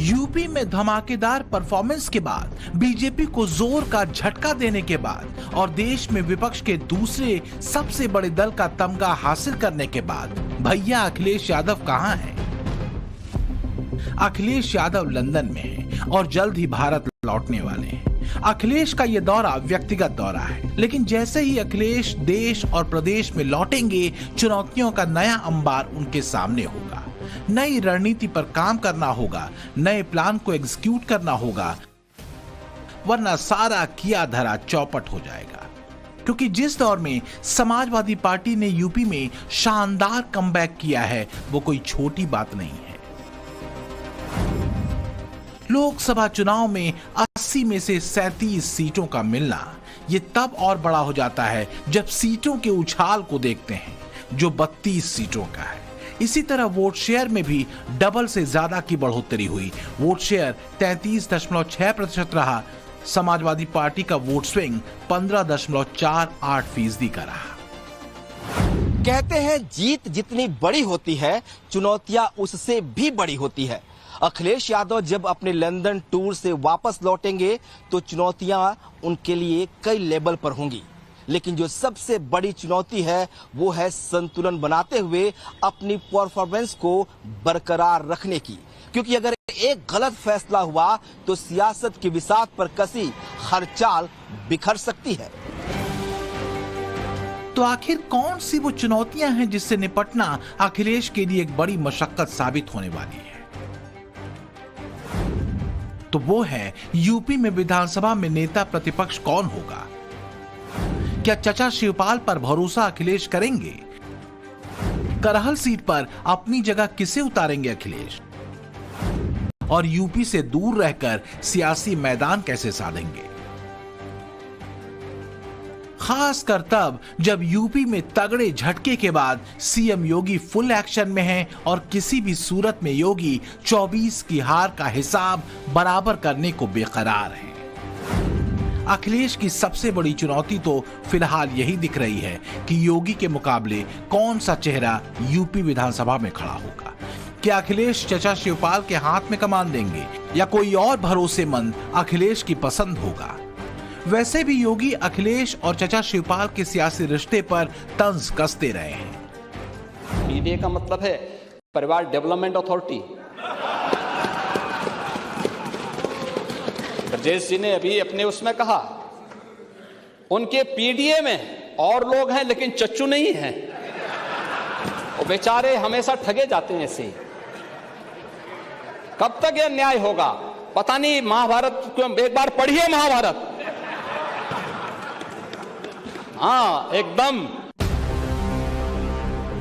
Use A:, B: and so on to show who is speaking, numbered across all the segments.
A: UP में धमाकेदार performance के बाद, बीजेपी को जोर का झटका देने के बाद और देश में विपक्ष के दूसरे सबसे बड़े दल का तमगा हासिल करने के बाद भैया अखिलेश यादव कहां हैं? अखिलेश यादव लंदन में हैं और जल्द ही भारत लौटने वाले हैं। अखिलेश का यह दौरा व्यक्तिगत दौरा है, लेकिन जैसे ही अखिलेश देश और प्रदेश में लौटेंगे, चुनौतियों का नया अंबार उनके सामने होगा। नई रणनीति पर काम करना होगा, नए प्लान को एग्जीक्यूट करना होगा, वरना सारा किया धरा चौपट हो जाएगा। क्योंकि जिस दौर में समाजवादी पार्टी ने यूपी में शानदार कमबैक किया है, वो कोई छोटी बात नहीं है। लोकसभा चुनाव में 80 में से 37 सीटों का मिलना ये तब और बड़ा हो जाता है जब सीटों के उछाल को देखते हैं, जो 32 सीटों का है। इसी तरह वोट शेयर में भी डबल से ज्यादा की बढ़ोतरी हुई। वोट शेयर 33.6% रहा। समाजवादी पार्टी का वोट स्विंग 15.48% का रहा।
B: कहते हैं जीत जितनी बड़ी होती है, चुनौतियां उससे भी बड़ी होती है। अखिलेश यादव जब अपने लंदन टूर से वापस लौटेंगे तो चुनौतियां उनके लिए कई लेवल पर होंगी, लेकिन जो सबसे बड़ी चुनौती है वो है संतुलन बनाते हुए अपनी परफॉर्मेंस को बरकरार रखने की। क्योंकि अगर एक गलत फैसला हुआ तो सियासत की बिसात पर कसी हर चाल बिखर सकती है।
A: तो आखिर कौन सी वो चुनौतियां हैं जिससे निपटना अखिलेश के लिए एक बड़ी मशक्कत साबित होने वाली है? तो वो है यूपी में विधानसभा में नेता प्रतिपक्ष कौन होगा। क्या चचा शिवपाल पर भरोसा अखिलेश करेंगे? करहल सीट पर अपनी जगह किसे उतारेंगे अखिलेश? और यूपी से दूर रहकर सियासी मैदान कैसे साधेंगे? खासकर तब जब यूपी में तगड़े झटके के बाद सीएम योगी फुल एक्शन में हैं और किसी भी सूरत में योगी 24 की हार का हिसाब बराबर करने को बेकरार हैं। अखिलेश की सबसे बड़ी चुनौती तो फिलहाल यही दिख रही है कि योगी के मुकाबले कौन सा चेहरा यूपी विधानसभा में खड़ा होगा। क्या अखिलेश चचा शिवपाल के हाथ में कमान देंगे या कोई और भरोसेमंद अखिलेश की पसंद होगा? वैसे भी योगी अखिलेश और चचा शिवपाल के सियासी रिश्ते पर तंज कसते रहे हैं।
C: पीडीए का मतलब है परिवार डेवलपमेंट अथॉरिटी। ब्रजेश जी ने अभी अपने उसमें कहा उनके पीडीए में और लोग हैं लेकिन चच्चू नहीं हैं। वो बेचारे हमेशा ठगे जाते हैं ऐसे। कब तक यह न्याय होगा पता नहीं। महाभारत एक बार पढ़िए महाभारत। हाँ एकदम।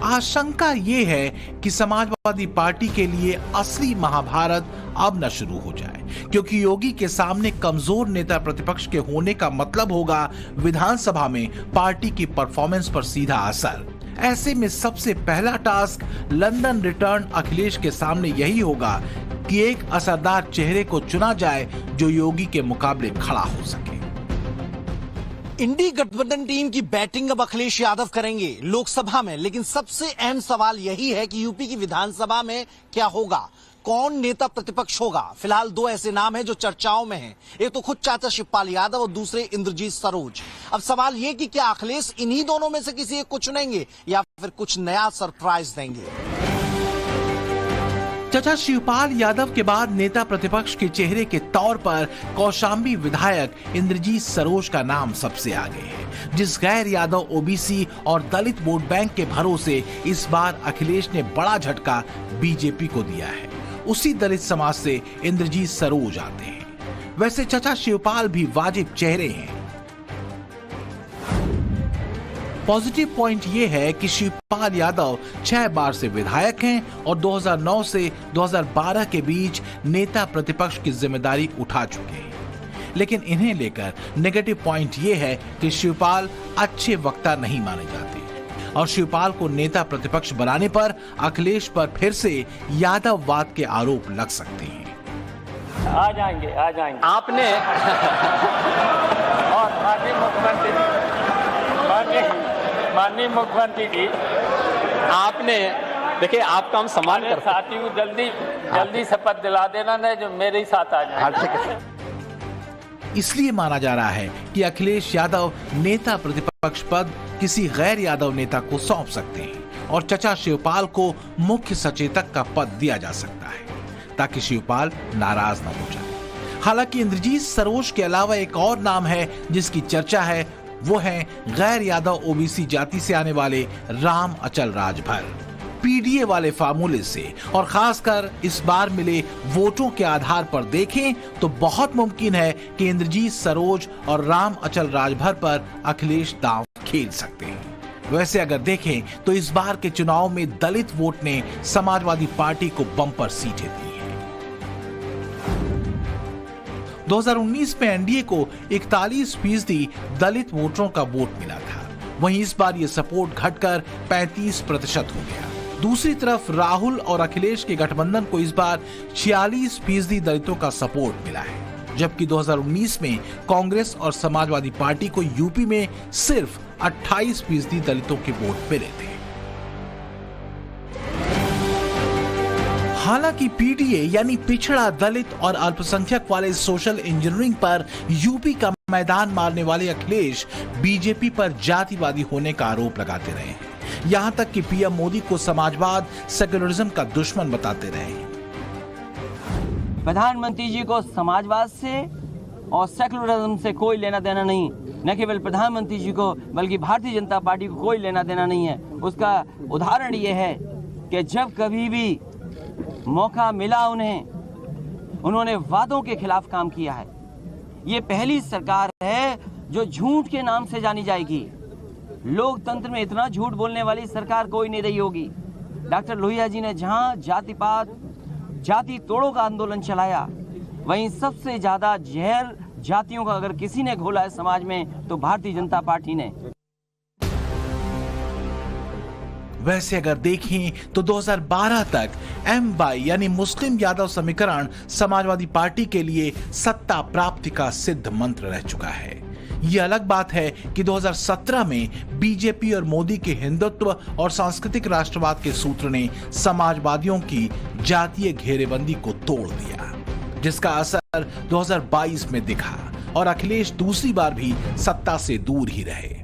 A: आशंका ये है कि समाजवादी पार्टी के लिए असली महाभारत अब न शुरू हो जाए, क्योंकि योगी के सामने कमजोर नेता प्रतिपक्ष के होने का मतलब होगा विधानसभा में पार्टी की परफॉर्मेंस पर सीधा असर। ऐसे में सबसे पहला टास्क लंदन रिटर्न अखिलेश के सामने यही होगा कि एक असरदार चेहरे को चुना जाए जो योगी के मुकाबले खड़ा हो सके।
B: इंडी गठबंधन टीम की बैटिंग अब अखिलेश यादव करेंगे लोकसभा में, लेकिन सबसे अहम सवाल यही है कि यूपी की विधानसभा में क्या होगा, कौन नेता प्रतिपक्ष होगा। फिलहाल दो ऐसे नाम हैं जो चर्चाओं में हैं। एक तो खुद चाचा शिवपाल यादव और दूसरे इंद्रजीत सरोज। अब सवाल ये कि क्या अखिलेश इन्हीं दोनों में से किसी एक को चुनेंगे या फिर कुछ नया सरप्राइज देंगे।
A: चचा शिवपाल यादव के बाद नेता प्रतिपक्ष के चेहरे के तौर पर कौशाम्बी विधायक इंद्रजीत सरोज का नाम सबसे आगे है, जिस गैर यादव ओबीसी और दलित वोट बैंक के भरोसे इस बार अखिलेश ने बड़ा झटका बीजेपी को दिया है। उसी दलित समाज से इंद्रजीत सरोज आते हैं। वैसे चचा शिवपाल भी वाजिब चेहरे हैं। पॉजिटिव पॉइंट यह है कि शिवपाल यादव 6 बार से विधायक हैं और 2009 से 2012 के बीच नेता प्रतिपक्ष की जिम्मेदारी उठा चुके हैं। लेकिन इन्हें लेकर नेगेटिव पॉइंट यह है कि शिवपाल अच्छे वक्ता नहीं माने जाते और शिवपाल को नेता प्रतिपक्ष बनाने पर अखिलेश पर फिर से यादववाद के आरोप लग सकते हैं।
D: आ जाएंगे
C: आपने
D: और माननीय मुख्यमंत्री जी
C: आपने देखिए आपका हम सम्मान करते हैं।
D: साथियों जल्दी शपथ दिला देना ना, जो मेरे ही साथ आ जाए।
C: हाँ, ठीक है।
A: इसलिए माना जा रहा है कि अखिलेश यादव नेता प्रतिपक्ष पद किसी गैर यादव नेता को सौंप सकते हैं और चचा शिवपाल को मुख्य सचेतक का पद दिया जा सकता है ताकि शिवपाल नाराज न हो जाए। हालांकि इंद्रजीत सरोज के अलावा एक और नाम है जिसकी चर्चा है, वो है गैर यादव ओबीसी जाति से आने वाले राम अचल राजभर। पीडीए वाले फार्मूले से और खासकर इस बार मिले वोटों के आधार पर देखें तो बहुत मुमकिन है कि इंद्रजीत सरोज और राम अचल राजभर पर अखिलेश दांव खेल सकते हैं। वैसे अगर देखें तो इस बार के चुनाव में दलित वोट ने समाजवादी पार्टी को बम्पर सीटें दी हैं। 2019 में एनडीए को 41% दलित वोटरों का वोट मिला था, वहीं इस बार ये सपोर्ट घटकर 35% हो गया। दूसरी तरफ राहुल और अखिलेश के गठबंधन को इस बार 46% दलितों का सपोर्ट मिला है, जबकि 2019 में कांग्रेस और समाजवादी पार्टी को यूपी में सिर्फ 28% दलितों के वोट मिले थे। हालांकि पीडीए यानी पिछड़ा दलित और अल्पसंख्यक वाले सोशल इंजीनियरिंग पर यूपी का मैदान मारने वाले अखिलेश बीजेपी पर जातिवादी होने का आरोप लगाते रहे हैं। यहां तक कि पीएम मोदी को समाजवाद सेक्युलरिज्म का दुश्मन बताते रहे।
D: प्रधानमंत्री जी को समाजवाद से और सेक्युलरिज्म से कोई लेना देना नहीं, न केवल प्रधानमंत्री जी को बल्कि भारतीय जनता पार्टी को कोई लेना देना नहीं है। उसका उदाहरण ये है कि जब कभी भी मौका मिला उन्होंने वादों के खिलाफ काम किया है। ये पहली सरकार है जो झूठ के नाम से जानी जाएगी। लोकतंत्र में इतना झूठ बोलने वाली सरकार कोई नहीं रही होगी। डॉक्टर लोहिया जी ने जहां जातिपात जाति तोड़ों का आंदोलन चलाया, वहीं सबसे ज्यादा जहर जातियों का अगर किसी ने घोला है समाज में तो भारतीय जनता पार्टी ने।
A: वैसे अगर देखें तो 2012 तक MY यानी मुस्लिम यादव समीकरण समाजवादी पार्टी के लिए सत्ता प्राप्ति का सिद्ध मंत्र रह चुका है। ये अलग बात है कि 2017 में बीजेपी और मोदी के हिंदुत्व और सांस्कृतिक राष्ट्रवाद के सूत्र ने समाजवादियों की जातीय घेरेबंदी को तोड़ दिया, जिसका असर 2022 में दिखा और अखिलेश दूसरी बार भी सत्ता से दूर ही रहे।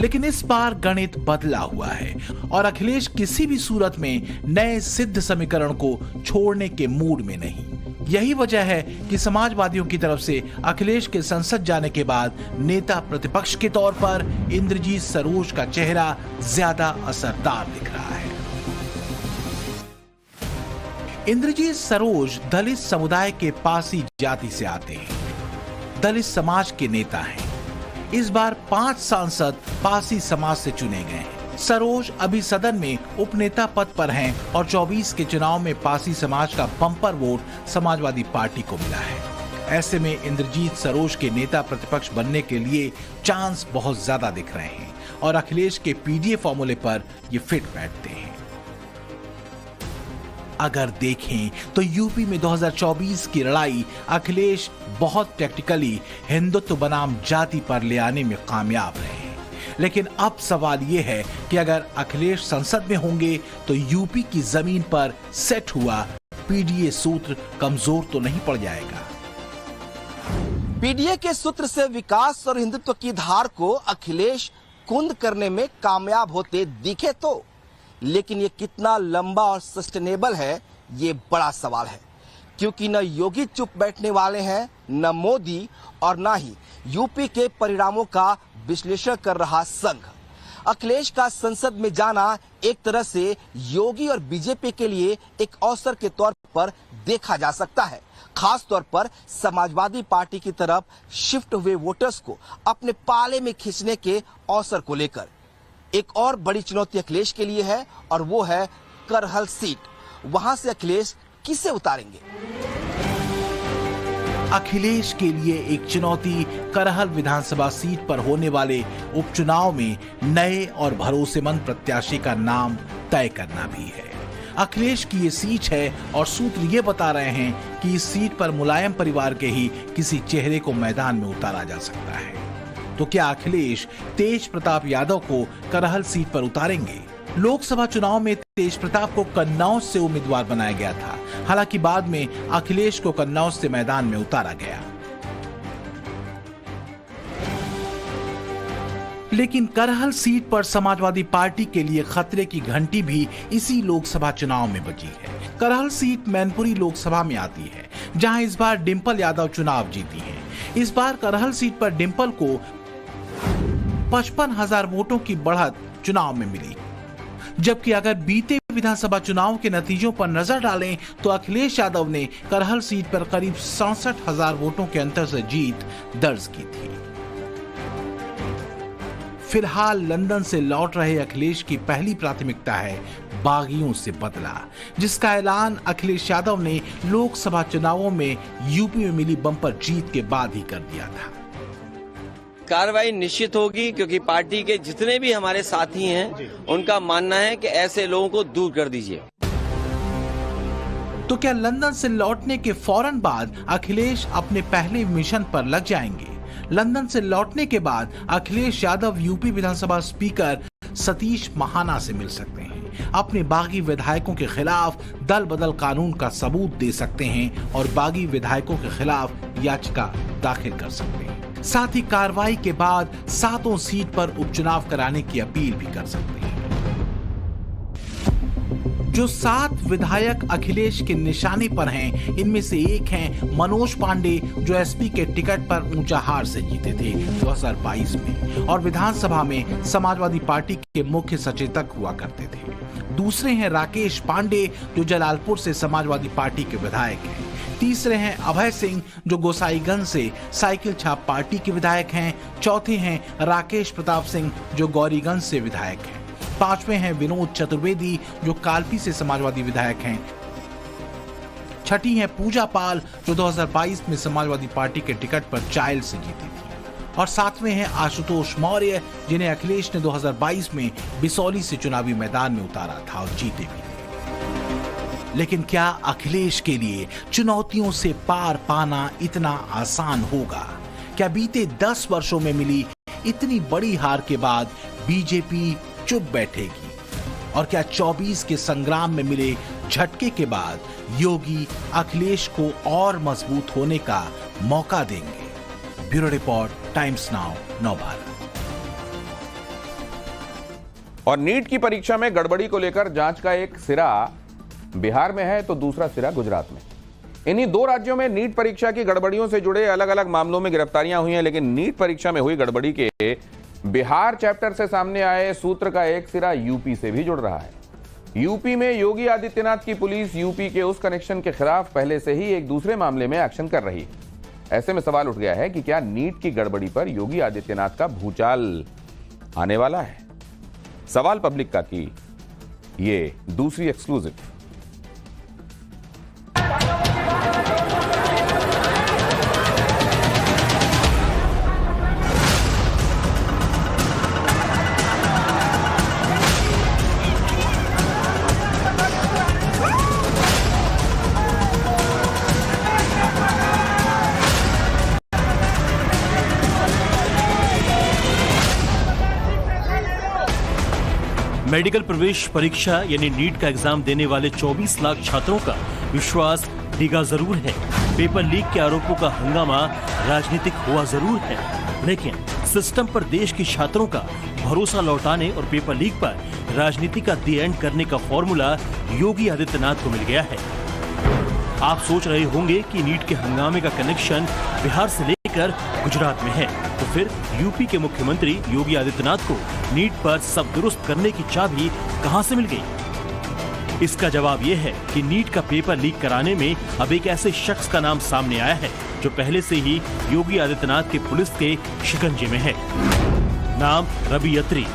A: लेकिन इस बार गणित बदला हुआ है और अखिलेश किसी भी सूरत में नए सिद्ध समीकरण को छोड़ने के मूड में नहीं। यही वजह है कि समाजवादियों की तरफ से अखिलेश के संसद जाने के बाद नेता प्रतिपक्ष के तौर पर इंद्रजीत सरोज का चेहरा ज्यादा असरदार दिख रहा है। इंद्रजीत सरोज दलित समुदाय के पासी जाति से आते हैं, दलित समाज के नेता हैं। इस बार 5 सांसद पासी समाज से चुने गए हैं। सरोज अभी सदन में उपनेता पद पर हैं और 24 के चुनाव में पासी समाज का बम्पर वोट समाजवादी पार्टी को मिला है। ऐसे में इंद्रजीत सरोज के नेता प्रतिपक्ष बनने के लिए चांस बहुत ज्यादा दिख रहे हैं और अखिलेश के पीडीए फॉर्मूले पर ये फिट बैठते हैं। अगर देखें तो यूपी में 2024 की लड़ाई अखिलेश बहुत टैक्टिकली हिंदुत्व बनाम जाति पर ले आने में कामयाब रहे हैं। लेकिन अब सवाल यह है कि अगर अखिलेश संसद में होंगे तो यूपी की जमीन पर सेट हुआ पीडीए सूत्र कमजोर तो नहीं पड़ जाएगा।
B: पीडीए के सूत्र से विकास और हिंदुत्व की धार को अखिलेश कुंद करने में कामयाब होते दिखे तो, लेकिन ये कितना लंबा और सस्टेनेबल है, ये बड़ा सवाल है। क्योंकि न योगी चुप बैठने वाले हैं, न मोदी और न ही यूपी के परिणामों का विश्लेषण कर रहा संघ। अखिलेश का संसद में जाना एक तरह से योगी और बीजेपी के लिए एक अवसर के तौर पर देखा जा सकता है, खास तौर पर समाजवादी पार्टी की तरफ शिफ्ट हुए वोटर्स को अपने पाले में खींचने के अवसर को लेकर। एक और बड़ी चुनौती अखिलेश के लिए है और वो है करहल सीट। वहां से अखिलेश किसे उतारेंगे?
A: अखिलेश के लिए एक चुनौती करहल विधानसभा सीट पर होने वाले उपचुनाव में नए और भरोसेमंद प्रत्याशी का नाम तय करना भी है। अखिलेश की ये सीट है और सूत्र ये बता रहे हैं कि इस सीट पर मुलायम परिवार के ही किसी चेहरे को मैदान में उतारा जा सकता है। तो क्या अखिलेश तेज प्रताप यादव को करहल सीट पर उतारेंगे? लोकसभा चुनाव में तेज प्रताप को कन्नौज से उम्मीदवार बनाया गया था। हालांकि बाद में अखिलेश को कन्नौज से मैदान में उतारा गया। लेकिन करहल सीट पर समाजवादी पार्टी के लिए खतरे की घंटी भी इसी लोकसभा चुनाव में बजी है। करहल सीट मैनपुरी लोकसभा में आती है, जहां इस बार डिंपल यादव चुनाव जीती हैं। इस बार करहल सीट पर डिंपल को 55,000 वोटों की बढ़त चुनाव में मिली। जबकि अगर बीते विधानसभा चुनाव के नतीजों पर नजर डालें तो अखिलेश यादव ने करहल सीट पर करीब 67,000 वोटों के अंतर से जीत दर्ज की थी। फिलहाल लंदन से लौट रहे अखिलेश की पहली प्राथमिकता है बागियों से बदला, जिसका ऐलान अखिलेश यादव ने लोकसभा चुनावों में यूपी में मिली बम्पर जीत के बाद ही कर दिया था।
D: कार्रवाई निश्चित होगी, क्योंकि पार्टी के जितने भी हमारे साथी हैं उनका मानना है कि ऐसे लोगों को दूर कर दीजिए।
A: तो क्या लंदन से लौटने के फौरन बाद अखिलेश अपने पहले मिशन पर लग जाएंगे? लंदन से लौटने के बाद अखिलेश यादव यूपी विधानसभा स्पीकर सतीश महाना से मिल सकते हैं, अपने बागी विधायकों के खिलाफ दल बदल कानून का सबूत दे सकते हैं और बागी विधायकों के खिलाफ याचिका दाखिल कर सकते हैं। साथ ही कार्रवाई के बाद 7 सीट पर उपचुनाव कराने की अपील भी कर सकते हैं। जो 7 विधायक अखिलेश के निशाने पर हैं, इनमें से एक हैं मनोज पांडे, जो एसपी के टिकट पर ऊंचा हार से जीते थे 2022 में और विधानसभा में समाजवादी पार्टी के मुख्य सचेतक हुआ करते थे। दूसरे हैं राकेश पांडे, जो जलालपुर से समाजवादी पार्टी के विधायक हैं। तीसरे हैं अभय सिंह, जो गोसाईगंज से साइकिल छाप पार्टी के विधायक हैं। चौथे हैं राकेश प्रताप सिंह, जो गौरीगंज से विधायक हैं। 5वें हैं विनोद चतुर्वेदी, जो कालपी से समाजवादी विधायक हैं। छठी हैं पूजा पाल, जो 2022 में समाजवादी पार्टी के टिकट पर चाइल्ड से जीती थी। और 7वें हैं आशुतोष मौर्य, जिन्हें अखिलेश ने 2022 में बिसौली से चुनावी मैदान में उतारा था और जीते भी थे। लेकिन क्या अखिलेश के लिए चुनौतियों से पार पाना इतना आसान होगा? क्या बीते 10 वर्षों में मिली इतनी बड़ी हार के बाद बीजेपी चुप बैठेगी? और क्या 24 के संग्राम में मिले झटके के बाद योगी अखिलेश को और मजबूत होने का मौका देंगे? Bureau report, times now, Navbharat.
E: और नीट की परीक्षा में गड़बड़ी को लेकर जांच का एक सिरा बिहार में है तो दूसरा सिरा गुजरात में। इन्हीं 2 राज्यों में नीट परीक्षा की गड़बड़ियों से जुड़े अलग अलग मामलों में गिरफ्तारियां हुई हैं, लेकिन नीट परीक्षा में हुई गड़बड़ी के बिहार चैप्टर से सामने आए सूत्र का एक सिरा यूपी से भी जुड़ रहा है। यूपी में योगी आदित्यनाथ की पुलिस यूपी के उस कनेक्शन के खिलाफ पहले से ही एक दूसरे मामले में एक्शन कर रही है। ऐसे में सवाल उठ गया है कि क्या नीट की गड़बड़ी पर योगी आदित्यनाथ का भूचाल आने वाला है? सवाल पब्लिक का की ये दूसरी एक्सक्लूसिव।
F: मेडिकल प्रवेश परीक्षा यानी नीट का एग्जाम देने वाले 24 लाख छात्रों का विश्वास डिगा जरूर है। पेपर लीक के आरोपों का हंगामा राजनीतिक हुआ जरूर है, लेकिन सिस्टम पर देश के छात्रों का भरोसा लौटाने और पेपर लीक पर राजनीति का दी एंड करने का फॉर्मूला योगी आदित्यनाथ को मिल गया है। आप सोच रहे होंगे कि नीट के हंगामे का कनेक्शन बिहार से लेकर गुजरात में है, तो फिर यूपी के मुख्यमंत्री योगी आदित्यनाथ को नीट पर सब दुरुस्त करने की चाबी कहां से मिल गई? इसका जवाब यह है कि नीट का पेपर लीक कराने में अब एक ऐसे शख्स का नाम सामने आया है जो पहले से ही योगी आदित्यनाथ के पुलिस के शिकंजे में है। नाम रवि अत्री।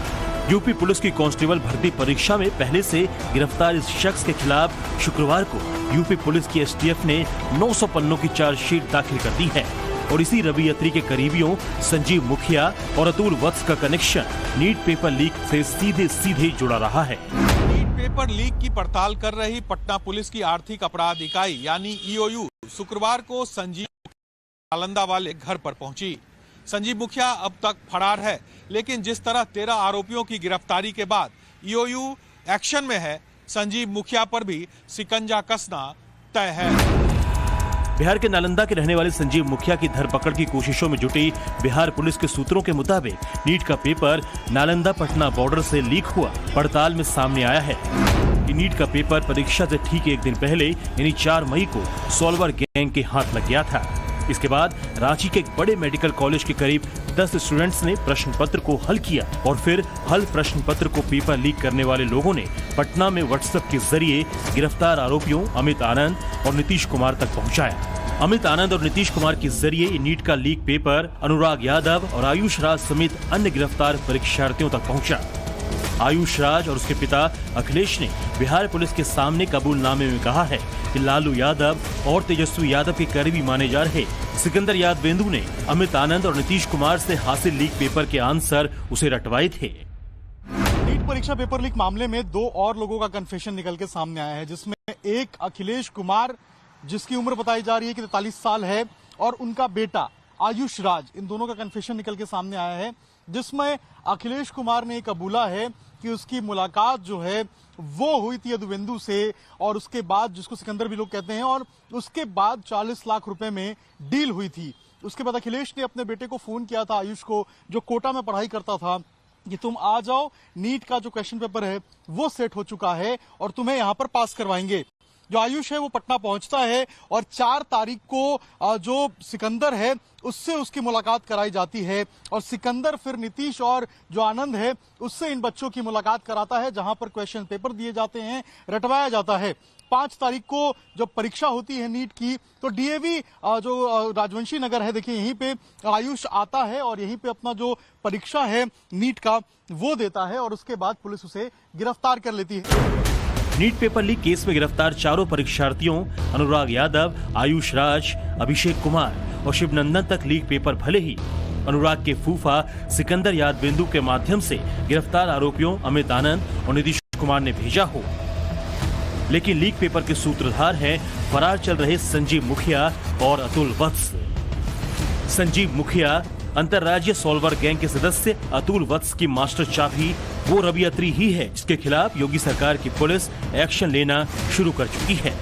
F: यूपी पुलिस की कांस्टेबल भर्ती परीक्षा में पहले से गिरफ्तार इस शख्स के खिलाफ शुक्रवार को यूपी पुलिस की एसटीएफ ने 900 पन्नों की चार्जशीट दाखिल कर दी है। और इसी रवि अत्री के करीबियों संजीव मुखिया और अतुल वत्स का कनेक्शन नीट पेपर लीक से सीधे जुड़ा रहा है।
G: नीट पेपर लीक की पड़ताल कर रही पटना पुलिस की आर्थिक अपराध इकाई यानी ईओयू शुक्रवार को संजीव नालंदा वाले घर पर पहुंची। संजीव मुखिया अब तक फरार है, लेकिन जिस तरह 13 आरोपियों की गिरफ्तारी के बाद ईओयू एक्शन में है, संजीव मुखिया पर भी शिकंजा कसना तय है।
F: बिहार के नालंदा के रहने वाले संजीव मुखिया की धरपकड़ की कोशिशों में जुटी बिहार पुलिस के सूत्रों के मुताबिक नीट का पेपर नालंदा पटना बॉर्डर से लीक हुआ। पड़ताल में सामने आया है कि नीट का पेपर परीक्षा से ठीक एक दिन पहले यानी 4 मई को सॉल्वर गैंग के हाथ लग गया था। इसके बाद रांची के एक बड़े मेडिकल कॉलेज के करीब 10 स्टूडेंट्स ने प्रश्न पत्र को हल किया और फिर हल प्रश्न पत्र को पेपर लीक करने वाले लोगों ने पटना में व्हाट्सएप के जरिए गिरफ्तार आरोपियों अमित आनंद और नीतीश कुमार तक पहुंचाया। अमित आनंद और नीतीश कुमार के जरिए नीट का लीक पेपर अनुराग यादव और आयुष राज समेत अन्य गिरफ्तार परीक्षार्थियों तक पहुंचा। आयुष राज और उसके पिता अखिलेश ने बिहार पुलिस के सामने कबूलनामे में कहा है कि लालू यादव और तेजस्वी यादव के करीबी माने जा रहे सिकंदर यादवेंदु ने अमित आनंद और नीतीश कुमार से हासिल लीक पेपर के आंसर उसे रटवाए थे।
H: नीट परीक्षा पेपर लीक मामले में 2 और लोगों का कन्फेशन निकल के सामने आया है, जिसमें एक अखिलेश कुमार जिसकी उम्र बताई जा रही है कि 43 साल है और उनका बेटा आयुष राज, इन दोनों का कन्फेशन निकल के सामने आया है, जिसमें अखिलेश कुमार ने कबूला है कि उसकी मुलाकात जो है वो हुई थी यदुवेंदु से और उसके बाद, जिसको सिकंदर भी लोग कहते हैं, और उसके बाद 40 लाख रुपए में डील हुई थी। उसके बाद अखिलेश ने अपने बेटे को फोन किया था, आयुष को, जो कोटा में पढ़ाई करता था, कि तुम आ जाओ, नीट का जो क्वेश्चन पेपर है वो सेट हो चुका है और तुम्हें यहाँ पर पास करवाएंगे। जो आयुष है वो पटना पहुंचता है और 4 तारीख को जो सिकंदर है उससे उसकी मुलाकात कराई जाती है और सिकंदर फिर नीतीश और जो आनंद है उससे इन बच्चों की मुलाकात कराता है, जहां पर क्वेश्चन पेपर दिए जाते हैं, रटवाया जाता है। 5 तारीख को जब परीक्षा होती है नीट की, तो डीएवी जो राजवंशी नगर है, देखिए यहीं पे आयुष आता है और यहीं पे अपना जो परीक्षा है नीट का वो देता है और उसके बाद पुलिस उसे गिरफ्तार कर लेती है।
F: नीट पेपर लीक केस में गिरफ्तार चारों परीक्षार्थियों अनुराग यादव, आयुष राज, अभिषेक कुमार और शिवनंदन तक लीक पेपर भले ही अनुराग के फूफा सिकंदर यादवेंदु के माध्यम से गिरफ्तार आरोपियों अमित आनंद और नीतीश कुमार ने भेजा हो, लेकिन लीक पेपर के सूत्रधार हैं फरार चल रहे संजीव मुखिया और अतुल वत्स। संजीव मुखिया अंतर्राज्यीय सॉल्वर गैंग के सदस्य अतुल वत्स की मास्टर चाबी वो रवि अत्री ही है, जिसके खिलाफ योगी सरकार की पुलिस एक्शन लेना शुरू कर चुकी है।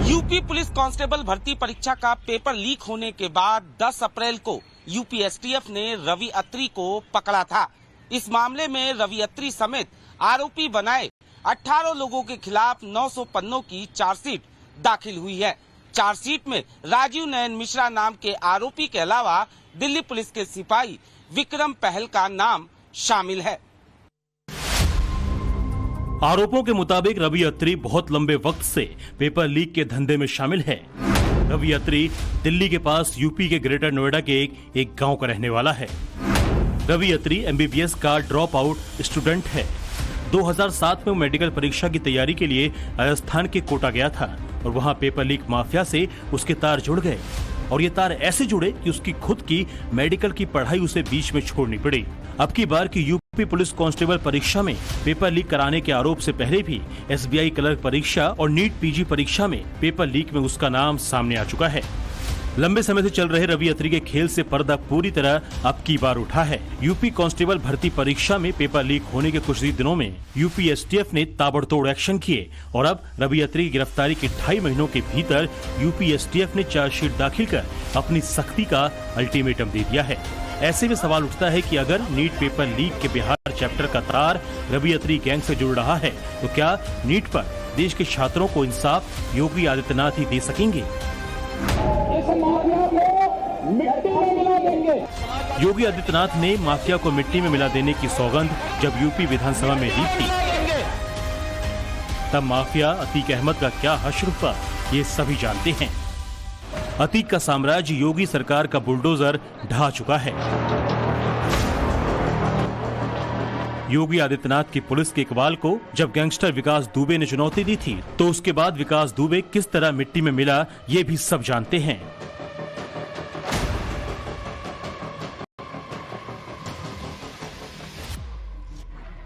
I: यूपी पुलिस कांस्टेबल भर्ती परीक्षा का पेपर लीक होने के बाद 10 अप्रैल को यूपी एसटीएफ ने रवि अत्री को पकड़ा था। इस मामले में रवि अत्री समेत आरोपी बनाए 18 लोगों के खिलाफ 900 पन्नों की चार्जशीट दाखिल हुई है। चार्जशीट में राजीव नयन मिश्रा नाम के आरोपी के अलावा दिल्ली पुलिस के सिपाही विक्रम पहल का नाम शामिल है।
F: आरोपों के मुताबिक रवि अत्री बहुत लंबे वक्त से पेपर लीक के धंधे में शामिल है। रवि अत्री दिल्ली के पास यूपी के ग्रेटर नोएडा के एक गांव का रहने वाला है। रवि अत्री एमबीबीएस का ड्रॉप आउट स्टूडेंट है। 2007 में वो मेडिकल परीक्षा की तैयारी के लिए राजस्थान के कोटा गया था और वहां पेपर लीक माफिया से उसके तार जुड़ गए और ये तार ऐसे जुड़े कि उसकी खुद की मेडिकल की पढ़ाई उसे बीच में छोड़नी पड़ी। अब की बार की यूपी पुलिस कांस्टेबल परीक्षा में पेपर लीक कराने के आरोप से पहले भी एसबीआई क्लर्क परीक्षा और नीट पीजी परीक्षा में पेपर लीक में उसका नाम सामने आ चुका है। लंबे समय से चल रहे रवि अत्री के खेल से पर्दा पूरी तरह अब की बार उठा है। यूपी कांस्टेबल भर्ती परीक्षा में पेपर लीक होने के कुछ ही दिनों में यूपी एसटीएफ ने ताबड़तोड़ एक्शन किए और अब रवि अत्री की गिरफ्तारी के 2.5 महीनों के भीतर यूपी एसटीएफ ने चार्जशीट दाखिल कर अपनी सख्ती का अल्टीमेटम दे दिया है। ऐसे में सवाल उठता है कि अगर नीट पेपर लीक के बिहार चैप्टर का तार रवि अत्री गैंग से जुड़ रहा है तो क्या नीट पर देश के छात्रों को इंसाफ योगी आदित्यनाथ ही दे सकेंगे? योगी आदित्यनाथ ने माफिया को मिट्टी में मिला देने की सौगंध जब यूपी विधानसभा में दी थी, तब माफिया अतीक अहमद का क्या हश्र हुआ ये सभी जानते हैं। अतीक का साम्राज्य योगी सरकार का बुलडोजर ढहा चुका है। योगी आदित्यनाथ की पुलिस के इकबाल को जब गैंगस्टर विकास दुबे ने चुनौती दी थी तो उसके बाद विकास दुबे किस तरह मिट्टी में मिला ये भी सब जानते हैं।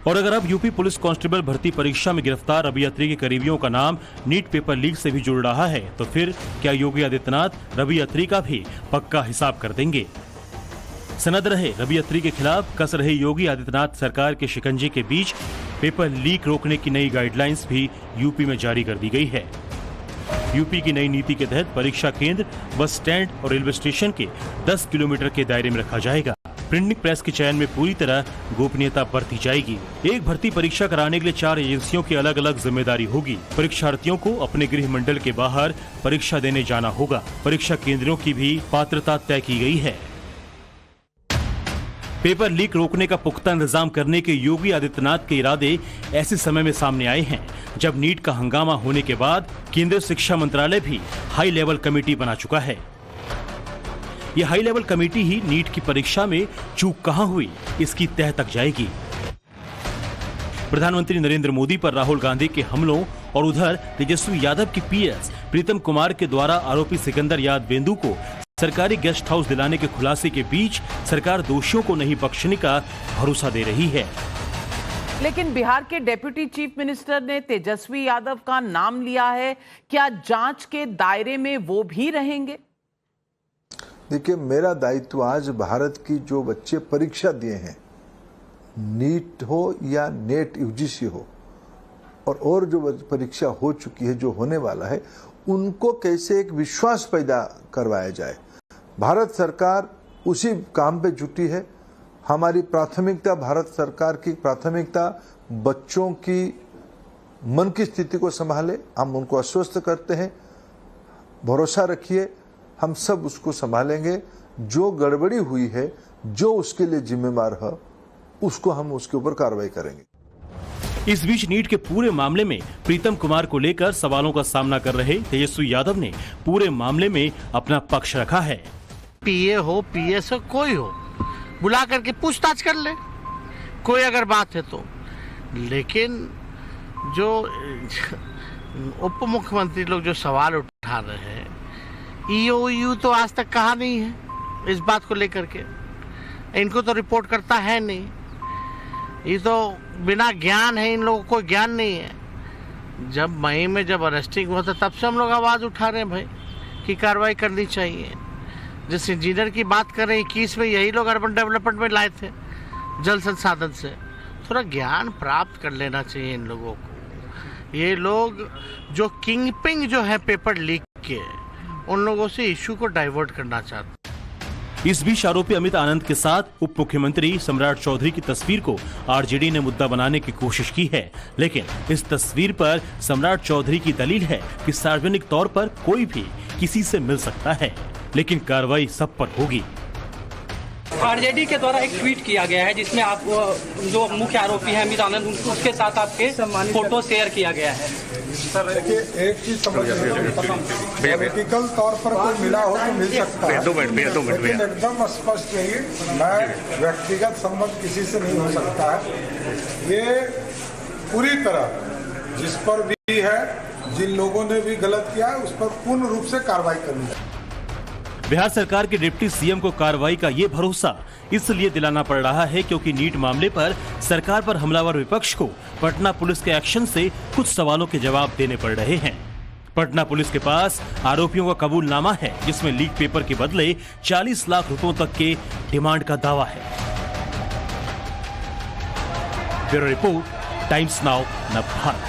F: और अगर अब यूपी पुलिस कांस्टेबल भर्ती परीक्षा में गिरफ्तार रवि अत्री के करीबियों का नाम नीट पेपर लीक से भी जुड़ रहा है तो फिर क्या योगी आदित्यनाथ रवि अत्री का भी पक्का हिसाब कर देंगे? सनद रहे रवि अत्री के खिलाफ कस रहे योगी आदित्यनाथ सरकार के शिकंजे के बीच पेपर लीक रोकने की नई गाइडलाइंस भी यूपी में जारी कर दी गई है। यूपी की नई नीति के तहत परीक्षा केंद्र बस स्टैंड और रेलवे स्टेशन के 10 किलोमीटर के दायरे में रखा जाएगा। प्रिंटिंग प्रेस के चयन में पूरी तरह गोपनीयता बरती जाएगी। एक भर्ती परीक्षा कराने के लिए 4 एजेंसियों की अलग अलग जिम्मेदारी होगी। परीक्षार्थियों को अपने गृह मंडल के बाहर परीक्षा देने जाना होगा। परीक्षा केंद्रों की भी पात्रता तय की गई है। पेपर लीक रोकने का पुख्ता इंतजाम करने के योगी आदित्यनाथ के इरादे ऐसे समय में सामने आए हैं जब नीट का हंगामा होने के बाद केंद्रीय शिक्षा मंत्रालय भी हाई लेवल कमेटी बना चुका है। यह हाई लेवल कमेटी ही नीट की परीक्षा में चूक कहां हुई इसकी तह तक जाएगी। प्रधानमंत्री नरेंद्र मोदी पर राहुल गांधी के हमलों और उधर तेजस्वी यादव की पीएस प्रीतम कुमार के द्वारा आरोपी सिकंदर यादवेंदु को सरकारी गेस्ट हाउस दिलाने के खुलासे के बीच सरकार दोषियों को नहीं बख्शने का भरोसा दे रही है।
J: लेकिन बिहार के डेप्यूटी चीफ मिनिस्टर ने तेजस्वी यादव का नाम लिया है। क्या जांच के दायरे में वो भी रहेंगे?
K: देखिए, मेरा दायित्व आज भारत की जो बच्चे परीक्षा दिए हैं, नीट हो या नेट यूजीसी हो, और जो परीक्षा हो चुकी है, जो होने वाला है, उनको कैसे एक विश्वास पैदा करवाया जाए। भारत सरकार उसी काम पे जुटी है। हमारी प्राथमिकता, भारत सरकार की प्राथमिकता बच्चों की मन की स्थिति को संभाले। हम उनको आश्वस्त करते हैं, भरोसा रखिए, हम सब उसको संभालेंगे। जो गड़बड़ी हुई है, जो उसके लिए जिम्मेदार है, उसको हम उसके ऊपर कार्रवाई करेंगे।
F: इस बीच नीट के पूरे मामले में प्रीतम कुमार को लेकर सवालों का सामना कर रहे तेजस्वी यादव ने पूरे मामले में अपना पक्ष रखा है।
L: पीए हो, पीएस हो, कोई हो, बुला करके पूछताछ कर ले, कोई अगर बात है तो। लेकिन जो उप मुख्यमंत्री लोग जो सवाल उठा रहे हैं, ईओयू तो आज तक कहा नहीं है इस बात को लेकर के। इनको तो रिपोर्ट करता है नहीं। ये तो बिना ज्ञान है, इन लोगों को ज्ञान नहीं है। जब मई में जब अरेस्टिंग हुआ था, तब से हम लोग आवाज उठा रहे हैं भाई कि कार्रवाई करनी चाहिए। जिस इंजीनियर की बात कर रहे हैं, 21 में यही लोग अर्बन डेवलपमेंट में लाए थे जल संसाधन से। थोड़ा ज्ञान प्राप्त कर लेना चाहिए इन लोगों को। ये लोग जो किंगपिंग जो है पेपर लीक के, उन लोगों से इश्यू को डाइवर्ट करना चाहते हैं।
F: इस बीच आरोपी अमित आनंद के साथ उप मुख्यमंत्री सम्राट चौधरी की तस्वीर को आरजेडी ने मुद्दा बनाने की कोशिश की है, लेकिन इस तस्वीर पर सम्राट चौधरी की दलील है कि सार्वजनिक तौर पर कोई भी किसी से मिल सकता है, लेकिन कार्रवाई सब पर होगी।
M: आरजेडी के द्वारा एक ट्वीट किया गया है जिसमें आप जो मुख्य आरोपी हैं अमित आनंद, उसके साथ आपके फोटो शेयर किया गया है।
N: सर देखिए, एक चीज समझिए, पॉलिटिकल तौर पर कोई मिला हो तो मिल सकता है, लेकिन एकदम स्पष्ट रहिए, मैं व्यक्तिगत संबंध किसी से नहीं हो सकता है। ये पूरी तरह जिस पर भी है, जिन लोगों ने भी गलत किया है, उस पर पूर्ण रूप से कार्रवाई करनी है।
F: बिहार सरकार के डिप्टी सीएम को कार्रवाई का ये भरोसा इसलिए दिलाना पड़ रहा है क्योंकि नीट मामले पर सरकार पर हमलावर विपक्ष को पटना पुलिस के एक्शन से कुछ सवालों के जवाब देने पड़ रहे हैं। पटना पुलिस के पास आरोपियों का कबूलनामा है जिसमें लीक पेपर के बदले 40 लाख रुपयों तक के डिमांड का दावा है। Bureau report, times now Navbharat.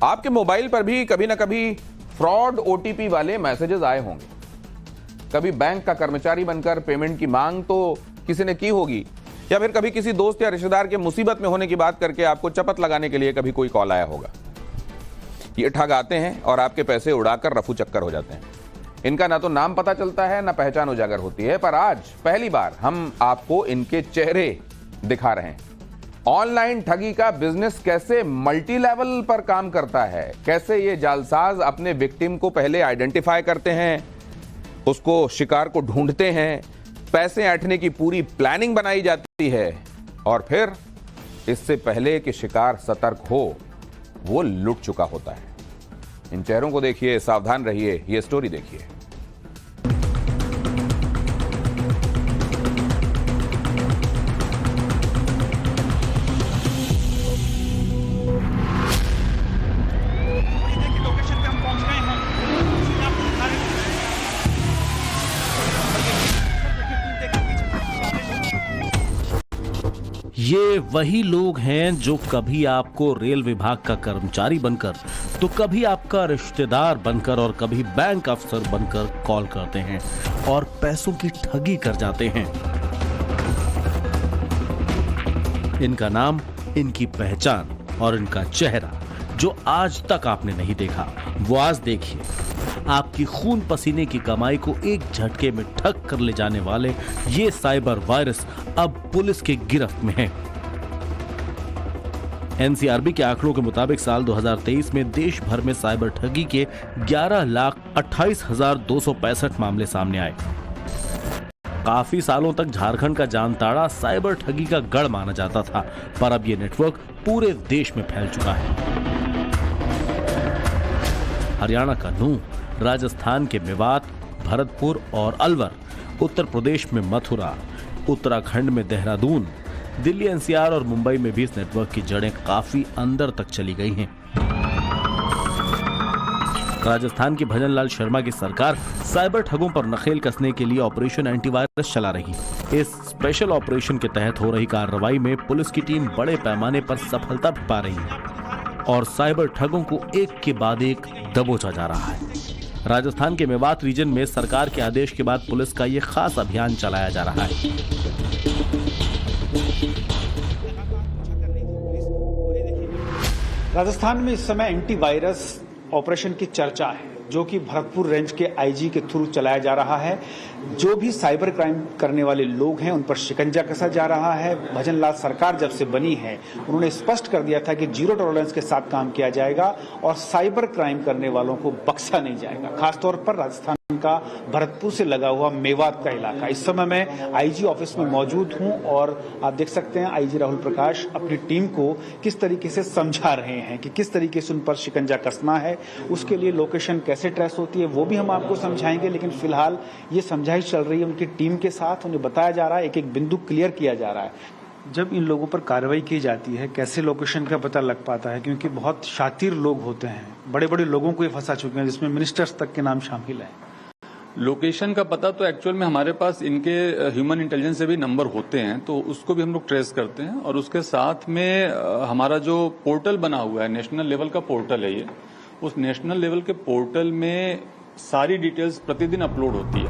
E: आपके मोबाइल पर भी कभी ना कभी फ्रॉड ओटीपी वाले मैसेजेस आए होंगे। कभी बैंक का कर्मचारी बनकर पेमेंट की मांग तो किसी ने की होगी, या फिर कभी किसी दोस्त या रिश्तेदार के मुसीबत में होने की बात करके आपको चपत लगाने के लिए कभी कोई कॉल आया होगा। ये ठग आते हैं और आपके पैसे उड़ाकर रफू चक्कर हो जाते हैं। इनका ना तो नाम पता चलता है, ना पहचान उजागर होती है, पर आज पहली बार हम आपको इनके चेहरे दिखा रहे हैं। ऑनलाइन ठगी का बिजनेस कैसे मल्टी लेवल पर काम करता है, कैसे ये जालसाज अपने विक्टिम को पहले आइडेंटिफाई करते हैं, उसको शिकार को ढूंढते हैं, पैसे ऐंठने की पूरी प्लानिंग बनाई जाती है और फिर इससे पहले कि शिकार सतर्क हो वो लुट चुका होता है। इन चेहरों को देखिए, सावधान रहिए, ये स्टोरी देखिए।
F: ये वही लोग हैं जो कभी आपको रेल विभाग का कर्मचारी बनकर, तो कभी आपका रिश्तेदार बनकर और कभी बैंक अफसर बनकर कॉल करते हैं और पैसों की ठगी कर जाते हैं। इनका नाम, इनकी पहचान और इनका चेहरा जो आज तक आपने नहीं देखा, वो आज देखिए। आपकी खून पसीने की कमाई को एक झटके में ठग कर ले जाने वाले ये साइबर वायरस अब पुलिस के गिरफ्त में है। एनसीआरबी के आंकड़ों के मुताबिक साल 2023 में देश भर में साइबर ठगी के 11,28,265 मामले सामने आए। काफी सालों तक झारखंड का जामताड़ा साइबर ठगी का गढ़ माना जाता था, पर अब यह नेटवर्क पूरे देश में फैल चुका है। हरियाणा का नूह, राजस्थान के मेवात, भरतपुर और अलवर, उत्तर प्रदेश में मथुरा, उत्तराखंड में देहरादून, दिल्ली एनसीआर और मुंबई में भी इस नेटवर्क की जड़ें काफी अंदर तक चली गई हैं। राजस्थान की भजनलाल शर्मा की सरकार साइबर ठगों पर नकेल कसने के लिए ऑपरेशन एंटीवायरस चला रही है। इस स्पेशल ऑपरेशन के तहत हो रही कार्रवाई में पुलिस की टीम बड़े पैमाने पर सफलता भी पा रही है और साइबर ठगों को एक के बाद एक दबोचा जा रहा है। राजस्थान के मेवात रीजन में सरकार के आदेश के बाद पुलिस का ये खास अभियान चलाया जा रहा है।
O: राजस्थान में इस समय एंटीवायरस ऑपरेशन की चर्चा है, जो कि भरतपुर रेंज के आईजी के थ्रू चलाया जा रहा है। जो भी साइबर क्राइम करने वाले लोग हैं उन पर शिकंजा कसा जा रहा है। भजनलाल सरकार जब से बनी है उन्होंने स्पष्ट कर दिया था कि जीरो टॉलरेंस के साथ काम किया जाएगा और साइबर क्राइम करने वालों को बख्शा नहीं जाएगा। खासतौर पर राजस्थान का भरतपुर से लगा हुआ मेवात का इलाका। इस समय मैं आईजी ऑफिस में मौजूद हूं और आप देख सकते हैं आईजी राहुल प्रकाश अपनी टीम को किस तरीके से समझा रहे हैं कि किस तरीके से उन पर शिकंजा कसना है। उसके लिए लोकेशन कैसे ट्रेस होती है वो भी हम आपको समझाएंगे, लेकिन फिलहाल ये समझाइश चल रही है उनकी टीम के साथ। उन्हें बताया जा रहा है, एक एक बिंदु क्लियर किया जा रहा है। जब इन लोगों पर कार्रवाई की जाती है कैसे लोकेशन का पता लग पाता है, क्योंकि बहुत शातिर लोग होते हैं, बड़े बड़े लोगों को ये फंसा चुके हैं जिसमें मिनिस्टर्स तक के नाम शामिल है।
P: लोकेशन का पता तो एक्चुअल में हमारे पास इनके ह्यूमन इंटेलिजेंस से भी नंबर होते हैं, तो उसको भी हम लोग ट्रेस करते हैं। और उसके साथ में हमारा जो पोर्टल बना हुआ है, नेशनल लेवल का पोर्टल है ये, उस नेशनल लेवल के पोर्टल में सारी डिटेल्स प्रतिदिन अपलोड होती है।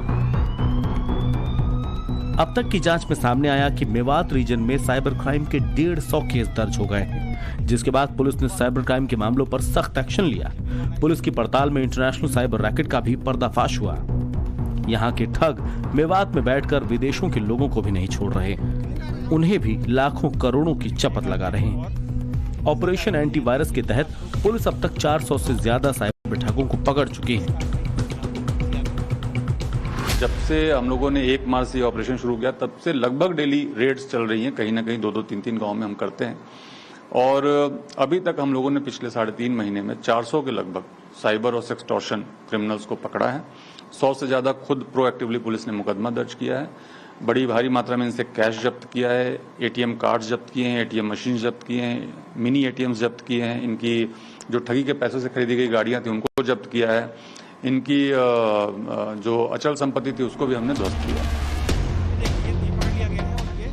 F: अब तक की जांच में सामने आया कि मेवात रीजन में साइबर क्राइम के 150 केस दर्ज हो गए हैं, जिसके बाद पुलिस ने साइबर क्राइम के मामलों पर सख्त एक्शन लिया। पुलिस की पड़ताल में इंटरनेशनल साइबर रैकेट का भी पर्दाफाश हुआ। यहाँ के ठग मेवात में बैठकर विदेशों के लोगों को भी नहीं छोड़ रहे, उन्हें भी लाखों करोड़ों की चपत लगा रहे हैं। ऑपरेशन एंटीवायरस के तहत पुलिस अब तक 400 से ज्यादा साइबर ठगों को पकड़ चुकी है।
P: जब से हम लोगों ने 1 मार्च से ऑपरेशन शुरू किया तब से लगभग डेली रेड्स चल रही हैं, कहीं ना कहीं 2-2, 3-3 गांव में हम करते हैं। और अभी तक हम लोगों ने पिछले 3.5 महीने में 400 के लगभग साइबर और सेक्सटॉर्शन क्रिमिनल्स को पकड़ा है। 100 से ज्यादा खुद प्रोएक्टिवली पुलिस ने मुकदमा दर्ज किया है। बड़ी भारी मात्रा में इनसे कैश जब्त किया है, एटीएम कार्ड्स जब्त किए हैं, एटीएम मशीन जब्त किए हैं, मिनी एटीएम्स जब्त किए हैं, इनकी जो ठगी के पैसों से खरीदी गई गाड़ियां थी उनको जब्त किया है, इनकी जो अचल संपत्ति थी उसको भी हमने ध्वस्त किया।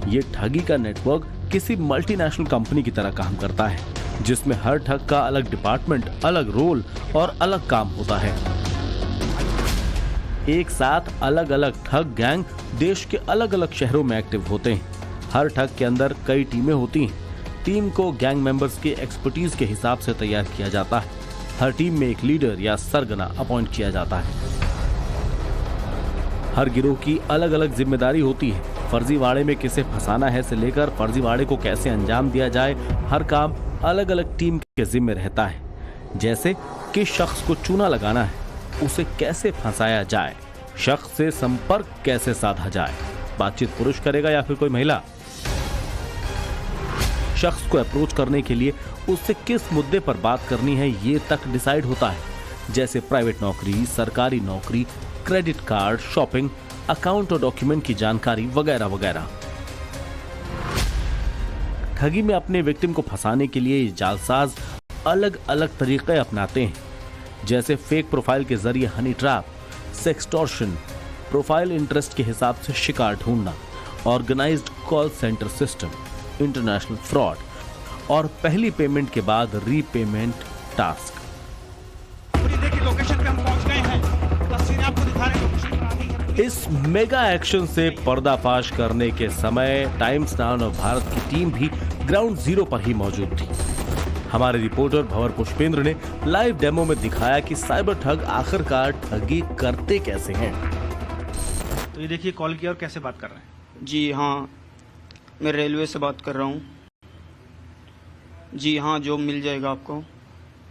F: ये ठगी का नेटवर्क किसी मल्टीनेशनल कंपनी की तरह काम करता है, जिसमें हर ठग का अलग डिपार्टमेंट, अलग रोल और अलग काम होता है। एक साथ अलग अलग ठग गैंग देश के अलग अलग शहरों में एक्टिव होते हैं। हर ठग के अंदर कई टीमें होती हैं। टीम को गैंग मेंबर्स के एक्सपर्टीज के हिसाब से तैयार किया जाता है। हर टीम में एक लीडर या सरगना अपॉइंट किया जाता है। हर गिरोह की अलग अलग जिम्मेदारी होती है। फर्जीवाड़े में किसे फंसाना है से लेकर फर्जीवाड़े को कैसे अंजाम दिया जाए, हर काम अलग अलग टीम के जिम्मे रहता है। जैसे किस शख्स को चूना लगाना है, उसे कैसे फंसाया जाए, शख्स से संपर्क कैसे साधा जाए, बातचीत पुरुष करेगा या फिर कोई महिला, शख्स को अप्रोच करने के लिए उससे किस मुद्दे पर बात करनी है ये तक डिसाइड होता है। जैसे प्राइवेट नौकरी, सरकारी नौकरी, क्रेडिट कार्ड, शॉपिंग, अकाउंट और डॉक्यूमेंट की जानकारी वगैरह वगैरह। ठगी में अपने विक्टिम को फंसाने के लिए ये जालसाज अलग अलग तरीके अपनाते हैं, जैसे फेक प्रोफाइल के जरिए honey trap, sextortion, profile interest के हिसाब से शिकार ढूंढना, organised call centre system. International fraud और पहली पेमेंट के बाद रीपेमेंट टास्क।
Q: देखिए लोकेशन पे हम पहुंच गए हैं, तस्वीरें आपको दिखा रहे हैं।
F: इस मेगा एक्शन से पर्दाफाश करने के समय टाइम्स नाउ और भारत की टीम भी ग्राउंड जीरो पर ही मौजूद थी। हमारे रिपोर्टर भंवर पुष्पेंद्र ने लाइव डेमो में दिखाया कि साइबर ठग आखिरकार ठगी करते कैसे हैं।
Q: तो ये देखिए कॉल किया और कैसे बात कर रहे हैं।
R: जी हाँ, मैं रेलवे से बात कर रहा हूँ। जी हाँ, जॉब मिल जाएगा आपको।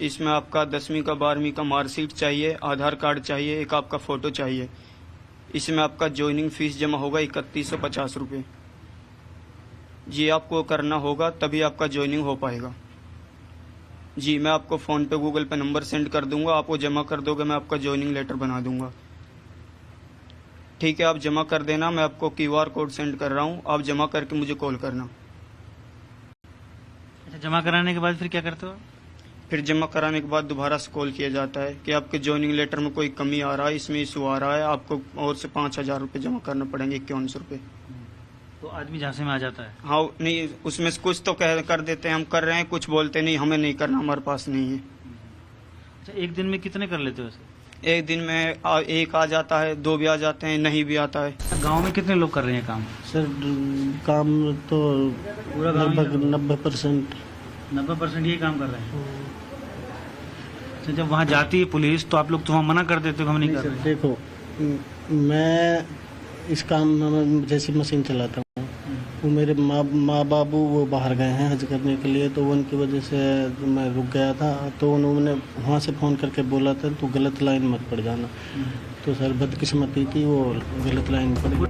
R: इसमें आपका 10वीं का 12वीं का मार्कशीट चाहिए, आधार कार्ड चाहिए, एक आपका फ़ोटो चाहिए। इसमें आपका ज्वाइनिंग फीस जमा होगा 3150 रुपये। जी आपको करना होगा तभी आपका ज्वाइनिंग हो पाएगा। जी मैं आपको फ़ोन पे गूगल पे नंबर सेंड कर दूंगा, आप वो जमा कर दोगे, मैं आपका ज्वाइनिंग लेटर बना दूंगा। ठीक है, आप जमा कर देना, मैं आपको QR कोड सेंड कर रहा हूँ, आप जमा करके मुझे कॉल करना।
Q: अच्छा, जमा कराने के बाद फिर क्या करते हो?
R: फिर जमा कराने के बाद दोबारा से कॉल किया जाता है कि आपके ज्वाइनिंग लेटर में कोई कमी आ रहा है, इसमें इशू आ रहा है, आपको और से 5000 रुपये जमा करना पड़ेंगे, 5100 रुपये।
Q: तो आदमी झांसे में आ जाता है।
R: हाँ, नहीं उसमें कुछ तो कर देते हैं, हम कर रहे हैं, कुछ बोलते नहीं, हमें नहीं करना, हमारे पास नहीं है।
Q: अच्छा, एक दिन में कितने कर लेते हो ऐसे?
R: एक दिन में एक आ जाता है, 2 भी आ जाते हैं, नहीं भी आता है।
Q: गांव में कितने लोग कर रहे हैं काम?
L: सर काम तो लगभग 90%
Q: 90% ये काम कर रहे हैं। तो जब वहाँ जाती है पुलिस तो आप लोग तो वहाँ मना कर देते हो, हम नहीं कर रहे?
L: देखो, मैं इस काम में जैसी मशीन चलाता हूँ, वो मेरे माँ बाबू वो बाहर गए हैं हज करने के लिए, तो उनकी वजह से मैं रुक गया था। तो उन्होंने वहाँ से फ़ोन करके बोला था तो गलत लाइन मत पड़ जाना। तो सर बदकिस्मती थी, वो गलत लाइन पड़ गई।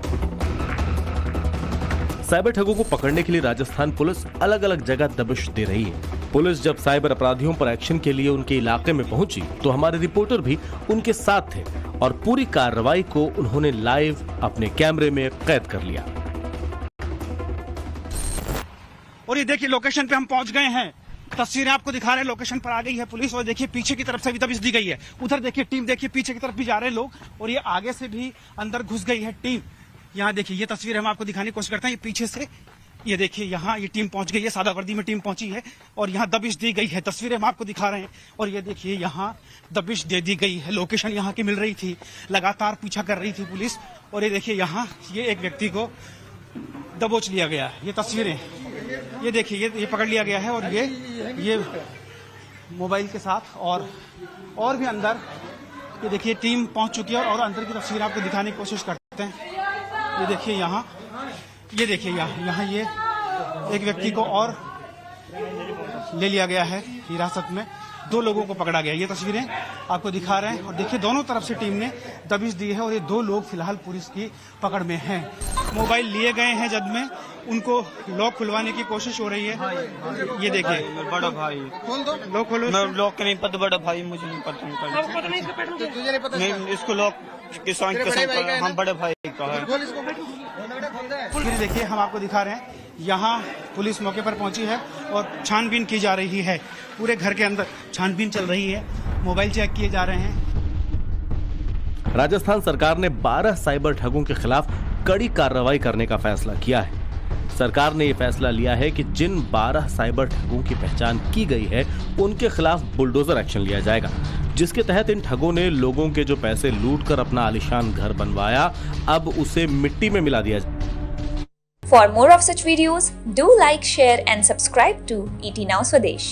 F: साइबर ठगों को पकड़ने के लिए राजस्थान पुलिस अलग अलग जगह दबिश दे रही है। पुलिस जब साइबर अपराधियों पर एक्शन के लिए उनके इलाके में पहुंची तो हमारे रिपोर्टर भी उनके साथ थे और पूरी कार्रवाई को उन्होंने लाइव अपने कैमरे में कैद कर लिया।
Q: और ये देखिए लोकेशन पे हम पहुंच गए हैं, तस्वीरें आपको दिखा रहे हैं, लोकेशन पर आ गई है पुलिस। और देखिए पीछे की तरफ से भी दबिश दी गई है, उधर देखिए टीम, देखिए पीछे की तरफ भी जा रहे हैं लोग, और ये आगे से भी अंदर घुस गई है टीम। यहाँ देखिए ये तस्वीर हम आपको दिखाने की कोशिश करते हैं, ये पीछे से ये देखिए यहाँ ये टीम पहुंच गई है, सादा वर्दी में टीम पहुंची है और यहाँ दबिश दी गई है। तस्वीरें हम आपको दिखा रहे हैं और ये देखिए यहाँ दबिश दे दी गई है। लोकेशन यहाँ की मिल रही थी, लगातार पीछा कर रही थी पुलिस। और ये देखिए यहाँ ये एक व्यक्ति को दबोच लिया गया है। ये तस्वीरें ये देखिए ये पकड़ लिया गया है और ये मोबाइल के साथ और भी अंदर ये देखिए टीम पहुंच चुकी है और अंदर की तस्वीर आपको दिखाने की कोशिश करते हैं। ये देखिए यहाँ ये देखिए यहाँ ये एक व्यक्ति को और ले लिया गया है हिरासत में, 2 लोगों को पकड़ा गया। ये तस्वीरें आपको दिखा रहे हैं और देखिए दोनों तरफ से टीम ने दबिश दी है और ये 2 लोग फिलहाल पुलिस की पकड़ में हैं। मोबाइल लिए गए हैं जद में, उनको लॉक खुलवाने की कोशिश हो रही है। ये देखिए
R: बड़ा भाई
Q: लॉक खोलो।
R: मैं लॉक के नहीं पता, बड़ा भाई मुझे नहीं पता, नहीं इसको लॉक किसान हम बड़े भाई का है।
Q: फिर देखिए हम आपको दिखा रहे हैं यहाँ पुलिस मौके पर पहुंची है और छानबीन की जा रही है, पूरे घर के अंदर छानबीन चल रही है, मोबाइल चेक किए जा रहे हैं।
F: राजस्थान सरकार ने 12 साइबर ठगों के खिलाफ कड़ी कार्रवाई करने का फैसला किया है। सरकार ने यह फैसला लिया है कि जिन 12 साइबर ठगों की पहचान की गई है उनके खिलाफ बुलडोजर एक्शन लिया जाएगा, जिसके तहत इन ठगों ने लोगों के जो पैसे लूटकर अपना आलीशान घर बनवाया अब उसे मिट्टी में मिला दिया जाए।
S: For more of such videos, do like, share and subscribe to ET Now Swadesh.